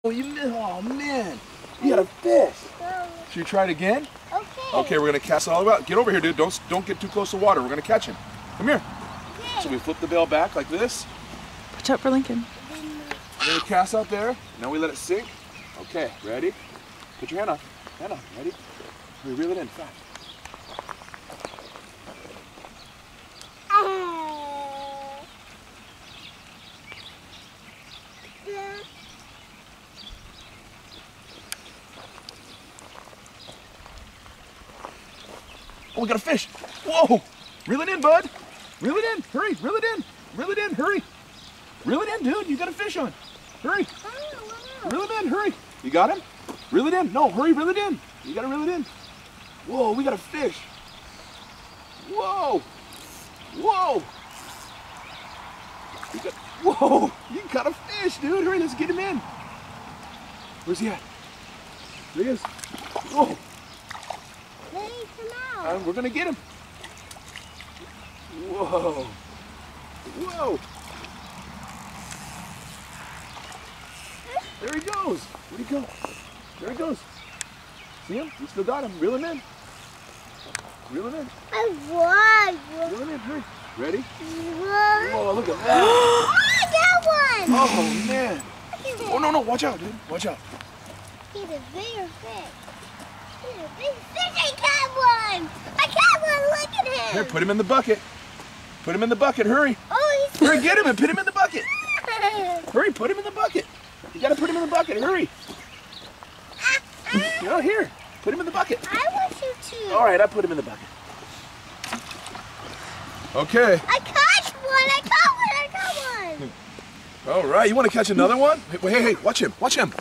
Oh man, you got a fish. Should we try it again? Okay. Okay, we're gonna cast it all about. Get over here, dude. Don't get too close to water. We're gonna catch him. Come here. Okay. So we flip the bail back like this. Watch out for Lincoln. Then we cast out there. Now we let it sink. Okay, ready? Put your hand on. Hand on. Ready? We reel it in fast. Oh, we got a fish. Whoa! Reel it in, bud. Reel it in. Hurry. Reel it in. Reel it in. Hurry. Reel it in, dude. You got a fish on. Hurry. Reel it in. Hurry. You got him? Reel it in. No, hurry. Reel it in. You got to reel it in. Whoa, we got a fish. Whoa. Whoa. Whoa. You got a fish, dude. Hurry. Let's get him in. Where's he at? There he is. Whoa. We're gonna get him. Whoa. Whoa. There he goes. Where'd he go? There he goes. See him? You still got him. Reel him in. Reel him in. Reel him in. Hurry. Ready? Whoa, look at that. Oh, I got one. Oh, man. Oh, no. Watch out, dude. Watch out. He's a bigger fish. He's a big fish. I got one. I got one. Look at him. Here, put him in the bucket. Put him in the bucket. Hurry. Oh, he's Hurry, get him and put him in the bucket. Hurry, put him in the bucket. You gotta put him in the bucket. Hurry. No, here. Put him in the bucket. I want you to. All right, I put him in the bucket. Okay. I caught one. I caught one. All right, you want to catch another one? Hey, watch him. Watch him.